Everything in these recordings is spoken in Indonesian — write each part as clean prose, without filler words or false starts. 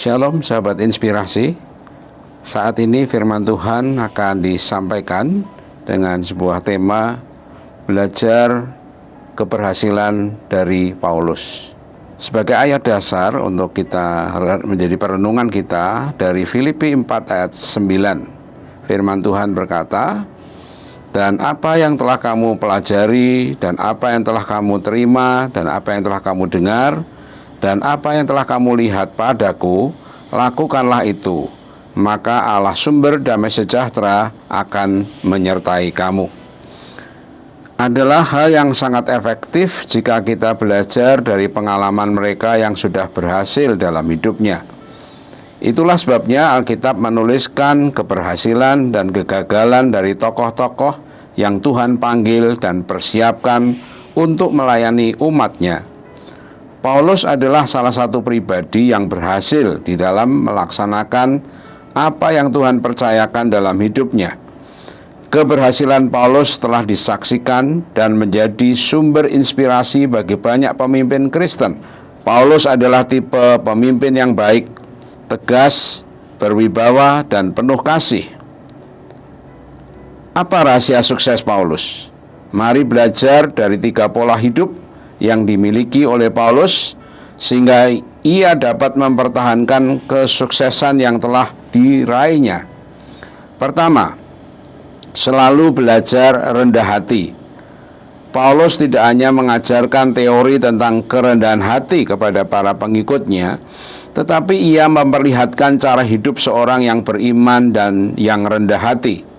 Shalom sahabat inspirasi. Saat ini firman Tuhan akan disampaikan dengan sebuah tema belajar keberhasilan dari Paulus. Sebagai ayat dasar untuk kita menjadi perenungan kita dari Filipi 4 ayat 9. Firman Tuhan berkata, "Dan apa yang telah kamu pelajari, dan apa yang telah kamu terima, dan apa yang telah kamu dengar, dan apa yang telah kamu lihat padaku, lakukanlah itu, maka Allah sumber damai sejahtera akan menyertai kamu." Adalah hal yang sangat efektif jika kita belajar dari pengalaman mereka yang sudah berhasil dalam hidupnya. Itulah sebabnya Alkitab menuliskan keberhasilan dan kegagalan dari tokoh-tokoh yang Tuhan panggil dan persiapkan untuk melayani umatnya. Paulus adalah salah satu pribadi yang berhasil di dalam melaksanakan apa yang Tuhan percayakan dalam hidupnya. Keberhasilan Paulus telah disaksikan dan menjadi sumber inspirasi bagi banyak pemimpin Kristen. Paulus adalah tipe pemimpin yang baik, tegas, berwibawa, dan penuh kasih. Apa rahasia sukses Paulus? Mari belajar dari 3 pola hidup yang dimiliki oleh Paulus sehingga ia dapat mempertahankan kesuksesan yang telah diraihnya. Pertama, selalu belajar rendah hati. Paulus tidak hanya mengajarkan teori tentang kerendahan hati kepada para pengikutnya, tetapi ia memperlihatkan cara hidup seorang yang beriman dan yang rendah hati.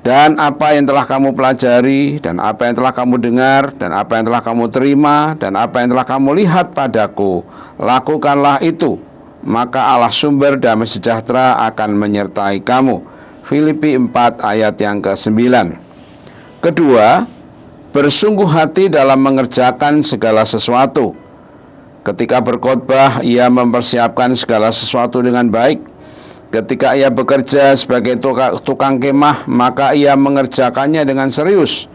Dan apa yang telah kamu pelajari, dan apa yang telah kamu dengar, dan apa yang telah kamu terima, dan apa yang telah kamu lihat padaku, lakukanlah itu, maka Allah sumber damai sejahtera akan menyertai kamu. Filipi 4 ayat yang ke-9. Kedua, bersungguh hati dalam mengerjakan segala sesuatu. Ketika berkhotbah, ia mempersiapkan segala sesuatu dengan baik. Ketika ia bekerja sebagai tukang kemah, maka ia mengerjakannya dengan serius.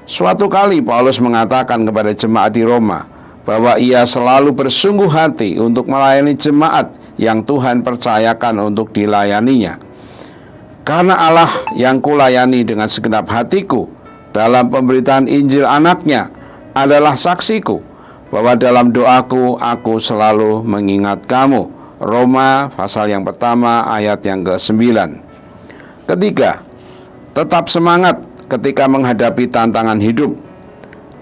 Suatu kali Paulus mengatakan kepada jemaat di Roma bahwa ia selalu bersungguh hati untuk melayani jemaat yang Tuhan percayakan untuk dilayaninya. Karena Allah yang kulayani dengan segenap hatiku dalam pemberitaan Injil anaknya adalah saksiku bahwa dalam doaku aku selalu mengingat kamu. Roma pasal yang pertama ayat yang ke-9. Ketiga, tetap semangat ketika menghadapi tantangan hidup.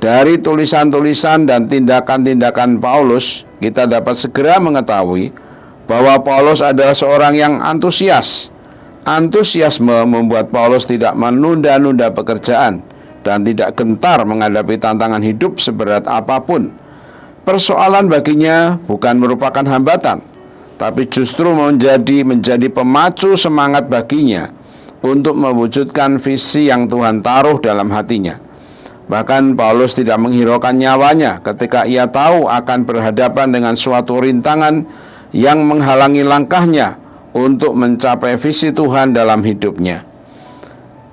Dari tulisan-tulisan dan tindakan-tindakan Paulus, kita dapat segera mengetahui bahwa Paulus adalah seorang yang antusias. Antusiasme membuat Paulus tidak menunda-nunda pekerjaan dan tidak gentar menghadapi tantangan hidup seberat apapun. Persoalan baginya bukan merupakan hambatan, tapi justru menjadi pemacu semangat baginya untuk mewujudkan visi yang Tuhan taruh dalam hatinya. Bahkan Paulus tidak menghiraukan nyawanya ketika ia tahu akan berhadapan dengan suatu rintangan yang menghalangi langkahnya untuk mencapai visi Tuhan dalam hidupnya.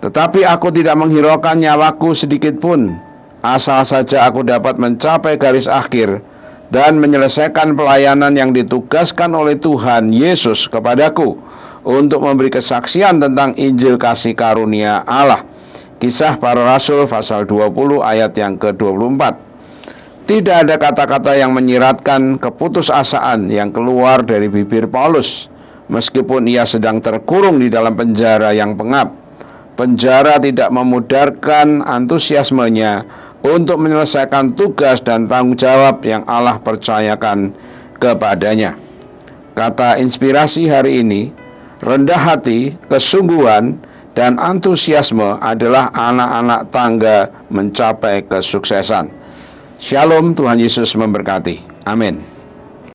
Tetapi aku tidak menghiraukan nyawaku sedikit pun, asal saja aku dapat mencapai garis akhir dan menyelesaikan pelayanan yang ditugaskan oleh Tuhan Yesus kepadaku untuk memberi kesaksian tentang Injil kasih karunia Allah. Kisah Para Rasul pasal 20 ayat yang ke-24. Tidak ada kata-kata yang menyiratkan keputusasaan yang keluar dari bibir Paulus, meskipun ia sedang terkurung di dalam penjara yang pengap. Penjara tidak memudarkan antusiasmenya untuk menyelesaikan tugas dan tanggung jawab yang Allah percayakan kepadanya. Kata inspirasi hari ini, rendah hati, kesungguhan, dan antusiasme adalah anak-anak tangga mencapai kesuksesan. Shalom, Tuhan Yesus memberkati. Amin.